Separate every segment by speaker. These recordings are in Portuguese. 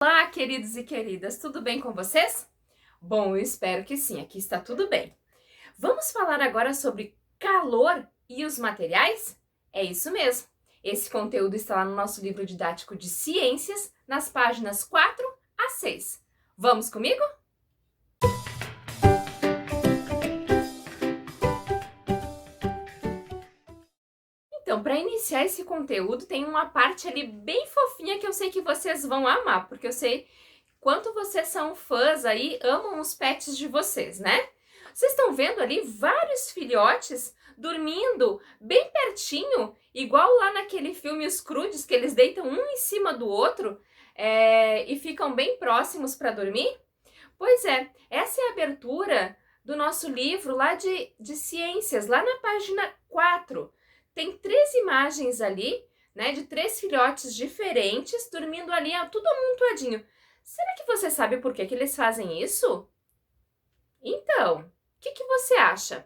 Speaker 1: Olá, queridos e queridas, tudo bem com vocês? Bom, eu espero que sim, aqui está tudo bem. Vamos falar agora sobre calor e os materiais? É isso mesmo. Esse conteúdo está lá no nosso livro didático de ciências, nas páginas 4 a 6. Vamos comigo? Então, para iniciar esse conteúdo, tem uma parte ali bem fofinha que eu sei que vocês vão amar, porque eu sei quanto vocês são fãs aí, amam os pets de vocês, né? Vocês estão vendo ali vários filhotes dormindo bem pertinho, igual lá naquele filme Os Croods, que eles deitam um em cima do outro e ficam bem próximos para dormir? Pois é, essa é a abertura do nosso livro lá de ciências, lá na página 4. Tem 3 imagens ali, né, de 3 filhotes diferentes, dormindo ali, tudo amontoadinho. Será que você sabe por que eles fazem isso? Então, o que você acha?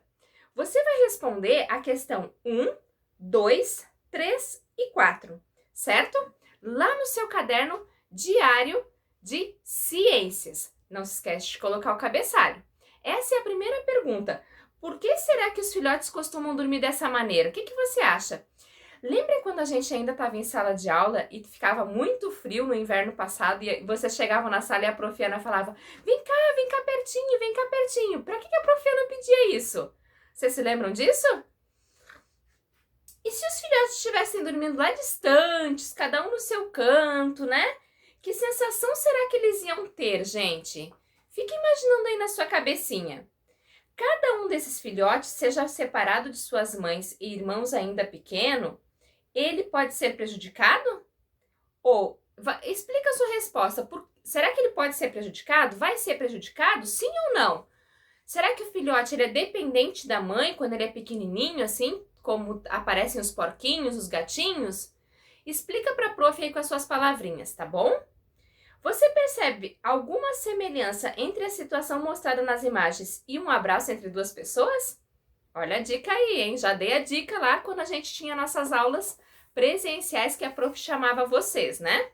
Speaker 1: Você vai responder a questão 1, 2, 3 e 4, certo? Lá no seu caderno diário de ciências. Não se esquece de colocar o cabeçalho. Essa é a primeira pergunta. Por que será que os filhotes costumam dormir dessa maneira? O que você acha? Lembra quando a gente ainda estava em sala de aula e ficava muito frio no inverno passado e vocês chegavam na sala e a profiana falava: vem cá pertinho, vem cá pertinho. Para que a profiana pedia isso? Vocês se lembram disso? E se os filhotes estivessem dormindo lá distantes, cada um no seu canto, né? Que sensação será que eles iam ter, gente? Fica imaginando aí na sua cabecinha. Cada um desses filhotes, seja separado de suas mães e irmãos ainda pequeno, ele pode ser prejudicado? Ou explica a sua resposta. Será que ele pode ser prejudicado? Vai ser prejudicado? Sim ou não? Será que o filhote ele é dependente da mãe quando ele é pequenininho, assim, como aparecem os porquinhos, os gatinhos? Explica para a prof aí com as suas palavrinhas, tá bom? Você percebe alguma semelhança entre a situação mostrada nas imagens e um abraço entre duas pessoas? Olha a dica aí, hein? Já dei a dica lá quando a gente tinha nossas aulas presenciais que a prof chamava vocês, né?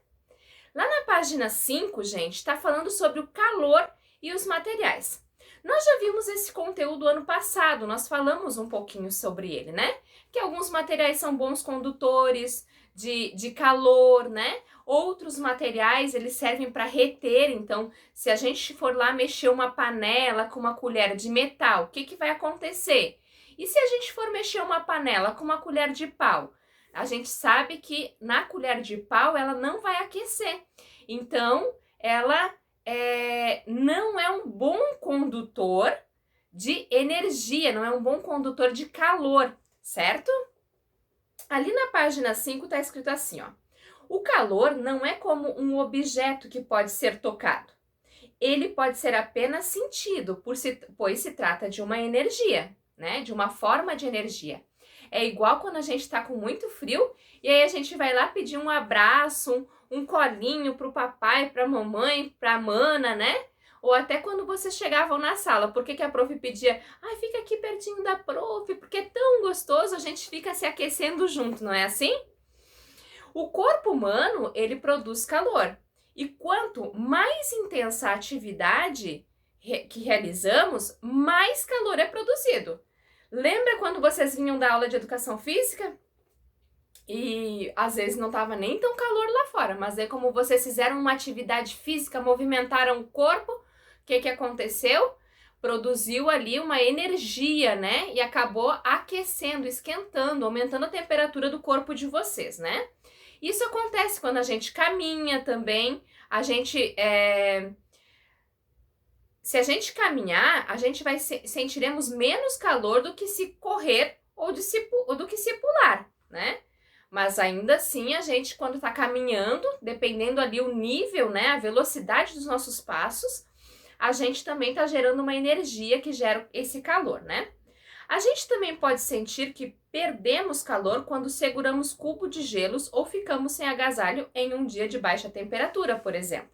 Speaker 1: Lá na página 5, gente, está falando sobre o calor e os materiais. Nós já vimos esse conteúdo ano passado, nós falamos um pouquinho sobre ele, né? Que alguns materiais são bons condutores de calor, né? Outros materiais, eles servem para reter, então, se a gente for lá mexer uma panela com uma colher de metal, o que vai acontecer? E se a gente for mexer uma panela com uma colher de pau? A gente sabe que na colher de pau ela não vai aquecer. Então, ela não é um bom condutor de energia, não é um bom condutor de calor, certo? Ali na página 5 está escrito assim, ó. O calor não é como um objeto que pode ser tocado. Ele pode ser apenas sentido, pois se trata de uma energia, né? De uma forma de energia. É igual quando a gente está com muito frio e aí a gente vai lá pedir um abraço, um colinho pro papai, pra mamãe, pra mana, né? Ou até quando vocês chegavam na sala, por que a prof pedia? Ai, fica aqui pertinho da prof, porque é tão gostoso, a gente fica se aquecendo junto, não é assim? O corpo humano, ele produz calor. E quanto mais intensa a atividade que realizamos, mais calor é produzido. Lembra quando vocês vinham da aula de educação física? E às vezes não estava nem tão calor lá fora, mas é como vocês fizeram uma atividade física, movimentaram o corpo, o que aconteceu? Produziu ali uma energia, né? E acabou aquecendo, esquentando, aumentando a temperatura do corpo de vocês, né? Isso acontece quando a gente caminha também, se a gente caminhar, a gente sentiremos menos calor do que se correr ou do que se pular, né? Mas ainda assim, a gente quando está caminhando, dependendo ali o nível, né, a velocidade dos nossos passos, a gente também está gerando uma energia que gera esse calor, né? A gente também pode sentir que perdemos calor quando seguramos cubo de gelos ou ficamos sem agasalho em um dia de baixa temperatura, por exemplo.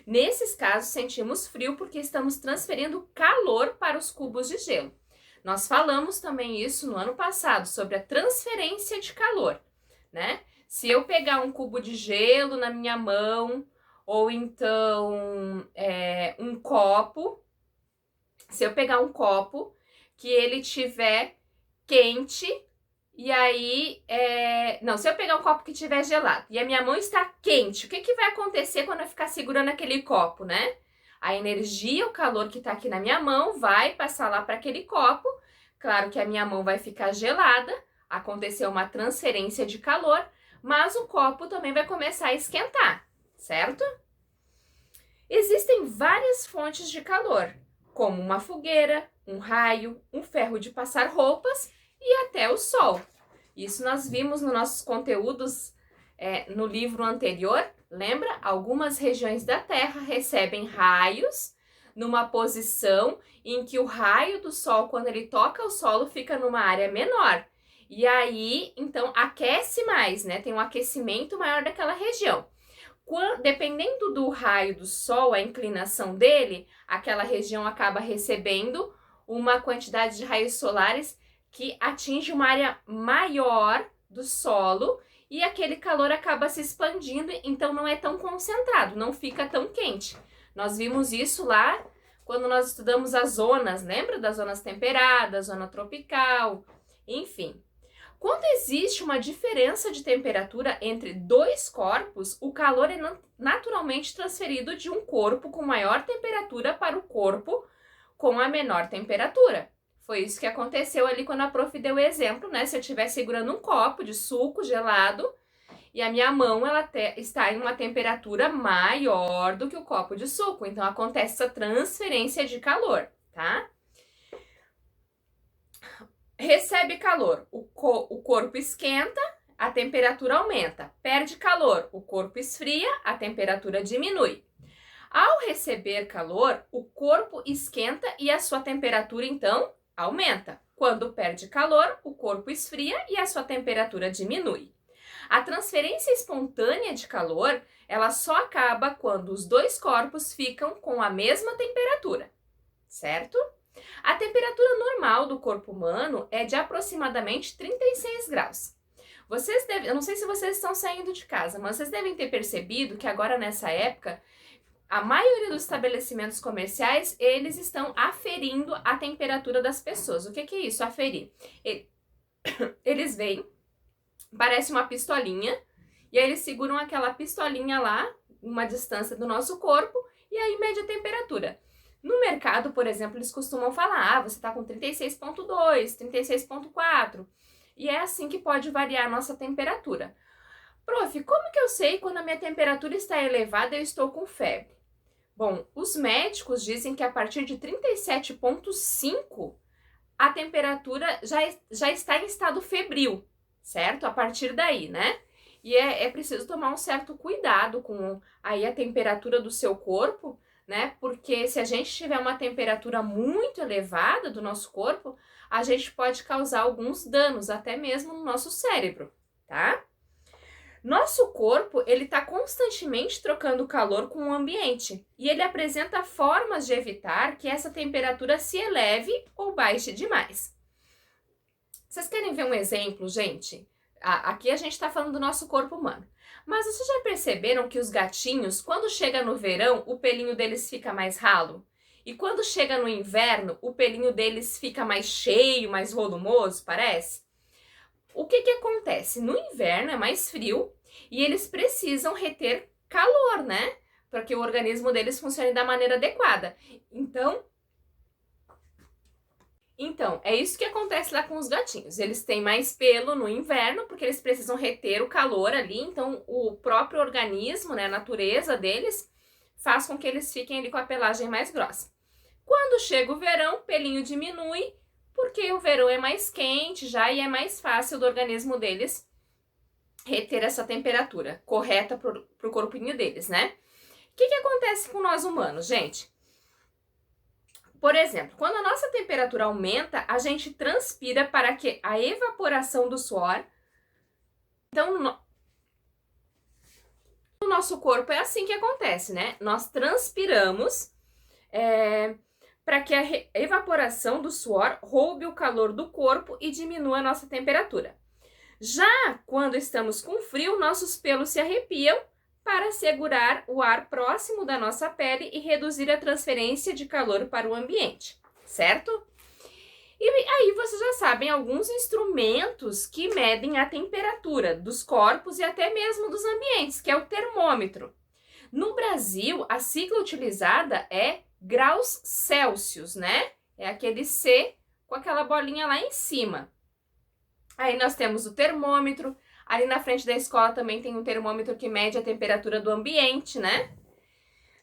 Speaker 1: Nesses casos, sentimos frio porque estamos transferindo calor para os cubos de gelo. Nós falamos também isso no ano passado, sobre a transferência de calor, né? Se eu pegar um cubo de gelo na minha mão ou então um copo. Se eu pegar um copo que ele tiver quente, e aí, não, se eu pegar um copo que tiver gelado e a minha mão está quente, o que que vai acontecer quando eu ficar segurando aquele copo, né? A energia, o calor que tá aqui na minha mão vai passar lá para aquele copo. Claro que a minha mão vai ficar gelada, aconteceu uma transferência de calor, mas o copo também vai começar a esquentar, certo? Existem várias fontes de calor, como uma fogueira, um raio, um ferro de passar roupas e até o sol. Isso nós vimos nos nossos conteúdos no livro anterior. Lembra? Algumas regiões da Terra recebem raios numa posição em que o raio do sol, quando ele toca o solo, fica numa área menor. E aí, então, aquece mais, né? Tem um aquecimento maior daquela região. Dependendo do raio do sol, a inclinação dele, aquela região acaba recebendo uma quantidade de raios solares que atinge uma área maior do solo e aquele calor acaba se expandindo, então não é tão concentrado, não fica tão quente. Nós vimos isso lá quando nós estudamos as zonas, lembra das zonas temperadas, zona tropical, enfim. Quando existe uma diferença de temperatura entre dois corpos, o calor é naturalmente transferido de um corpo com maior temperatura para o corpo com a menor temperatura. Foi isso que aconteceu ali quando a prof deu o exemplo, né? Se eu estiver segurando um copo de suco gelado e a minha mão está em uma temperatura maior do que o copo de suco, então acontece essa transferência de calor, tá? Recebe calor, o corpo esquenta, a temperatura aumenta. Perde calor, o corpo esfria, a temperatura diminui. Ao receber calor, o corpo esquenta e a sua temperatura, então, aumenta. Quando perde calor, o corpo esfria e a sua temperatura diminui. A transferência espontânea de calor, ela só acaba quando os dois corpos ficam com a mesma temperatura, certo? A temperatura normal do corpo humano é de aproximadamente 36 graus. Eu não sei se vocês estão saindo de casa, mas vocês devem ter percebido que agora nessa época, a maioria dos estabelecimentos comerciais, eles estão aferindo a temperatura das pessoas. O que é isso, aferir? Eles vêm, parece uma pistolinha, e aí eles seguram aquela pistolinha lá, uma distância do nosso corpo, e aí mede a temperatura. No mercado, por exemplo, eles costumam falar, você está com 36,2, 36,4, e é assim que pode variar a nossa temperatura. Prof, como que eu sei quando a minha temperatura está elevada e eu estou com febre? Bom, os médicos dizem que a partir de 37,5 a temperatura já está em estado febril, certo? A partir daí, né? E é preciso tomar um certo cuidado com aí a temperatura do seu corpo, né? Porque se a gente tiver uma temperatura muito elevada do nosso corpo, a gente pode causar alguns danos, até mesmo no nosso cérebro, tá? Nosso corpo, ele está constantemente trocando calor com o ambiente e ele apresenta formas de evitar que essa temperatura se eleve ou baixe demais. Vocês querem ver um exemplo, gente? Aqui a gente está falando do nosso corpo humano. Mas vocês já perceberam que os gatinhos, quando chega no verão, o pelinho deles fica mais ralo? E quando chega no inverno, o pelinho deles fica mais cheio, mais volumoso, parece? O que acontece? No inverno é mais frio e eles precisam reter calor, né? Para que o organismo deles funcione da maneira adequada. Então, é isso que acontece lá com os gatinhos. Eles têm mais pelo no inverno, porque eles precisam reter o calor ali. Então, o próprio organismo, né, a natureza deles, faz com que eles fiquem ali com a pelagem mais grossa. Quando chega o verão, o pelinho diminui, porque o verão é mais quente já e é mais fácil do organismo deles reter essa temperatura correta pro corpinho deles, né? O que acontece com nós humanos, gente? Por exemplo, quando a nossa temperatura aumenta, a gente transpira para que a evaporação do suor... Então, no nosso corpo é assim que acontece, né? Nós transpiramos para que a evaporação do suor roube o calor do corpo e diminua a nossa temperatura. Já quando estamos com frio, nossos pelos se arrepiam para segurar o ar próximo da nossa pele e reduzir a transferência de calor para o ambiente, certo? E aí vocês já sabem alguns instrumentos que medem a temperatura dos corpos e até mesmo dos ambientes, que é o termômetro. No Brasil, a sigla utilizada é graus Celsius, né? É aquele C com aquela bolinha lá em cima. Aí nós temos o termômetro. Ali na frente da escola também tem um termômetro que mede a temperatura do ambiente, né?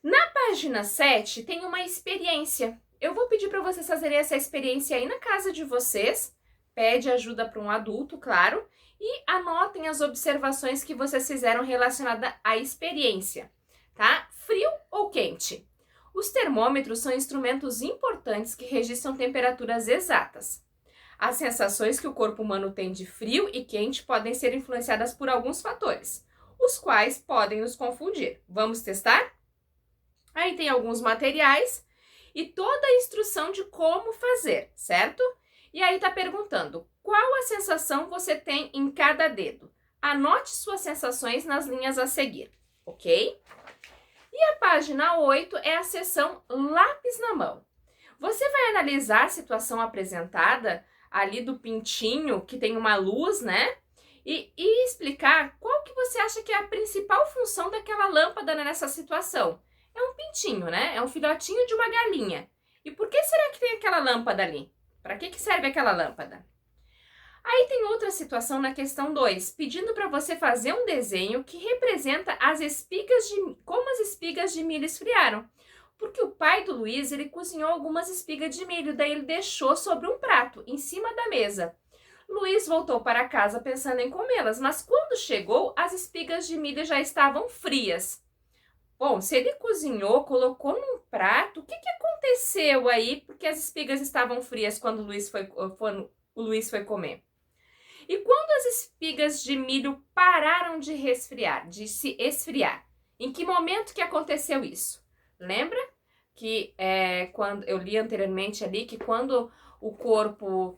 Speaker 1: Na página 7 tem uma experiência. Eu vou pedir para vocês fazerem essa experiência aí na casa de vocês. Pede ajuda para um adulto, claro. E anotem as observações que vocês fizeram relacionadas à experiência, tá? Frio ou quente? Os termômetros são instrumentos importantes que registram temperaturas exatas. As sensações que o corpo humano tem de frio e quente podem ser influenciadas por alguns fatores, os quais podem nos confundir. Vamos testar? Aí tem alguns materiais e toda a instrução de como fazer, certo? E aí tá perguntando, qual a sensação você tem em cada dedo? Anote suas sensações nas linhas a seguir, ok? E a página 8 é a seção lápis na mão. Você vai analisar a situação apresentada ali do pintinho, que tem uma luz, né? E explicar qual que você acha que é a principal função daquela lâmpada nessa situação. É um pintinho, né? É um filhotinho de uma galinha. E por que será que tem aquela lâmpada ali? Para que serve aquela lâmpada? Aí tem outra situação na questão 2, pedindo para você fazer um desenho que representa como as espigas de milho esfriaram. Porque o pai do Luiz, ele cozinhou algumas espigas de milho, daí ele deixou sobre um prato, em cima da mesa. Luiz voltou para casa pensando em comê-las, mas quando chegou, as espigas de milho já estavam frias. Bom, se ele cozinhou, colocou num prato, o que aconteceu aí? Porque as espigas estavam frias quando o Luiz foi comer. E quando as espigas de milho pararam de se esfriar? Em que momento que aconteceu isso? Lembra que quando eu li anteriormente ali que quando o corpo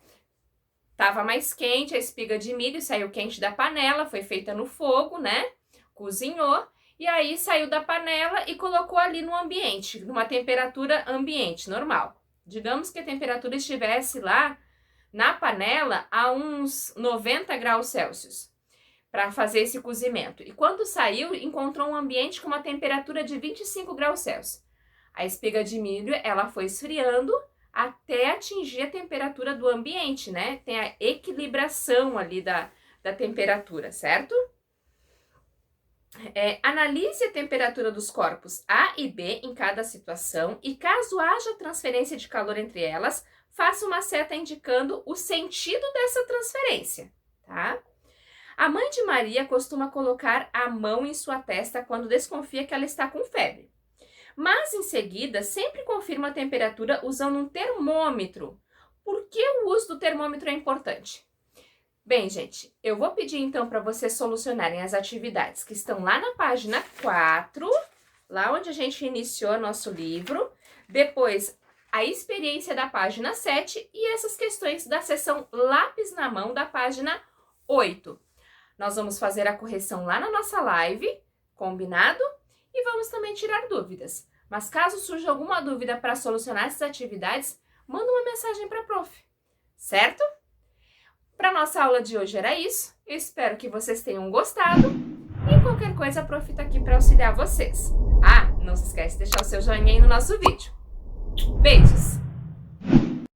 Speaker 1: estava mais quente, a espiga de milho saiu quente da panela, foi feita no fogo, né? Cozinhou e aí saiu da panela e colocou ali no ambiente, numa temperatura ambiente normal. Digamos que a temperatura estivesse lá na panela a uns 90 graus Celsius para fazer esse cozimento. E quando saiu, encontrou um ambiente com uma temperatura de 25 graus Celsius. A espiga de milho, ela foi esfriando até atingir a temperatura do ambiente, né? Tem a equilibração ali da temperatura, certo? Analise a temperatura dos corpos A e B em cada situação e caso haja transferência de calor entre elas, faça uma seta indicando o sentido dessa transferência, tá? A mãe de Maria costuma colocar a mão em sua testa quando desconfia que ela está com febre. Mas, em seguida, sempre confirma a temperatura usando um termômetro. Por que o uso do termômetro é importante? Bem, gente, eu vou pedir então para vocês solucionarem as atividades que estão lá na página 4, lá onde a gente iniciou nosso livro. Depois, a experiência da página 7 e essas questões da seção lápis na mão da página 8. Nós vamos fazer a correção lá na nossa live, combinado? E vamos também tirar dúvidas. Mas caso surja alguma dúvida para solucionar essas atividades, manda uma mensagem para a prof, certo? Para nossa aula de hoje era isso. Eu espero que vocês tenham gostado. E qualquer coisa, a prof está aqui para auxiliar vocês. Ah, não se esquece de deixar o seu joinha aí no nosso vídeo. Beijos!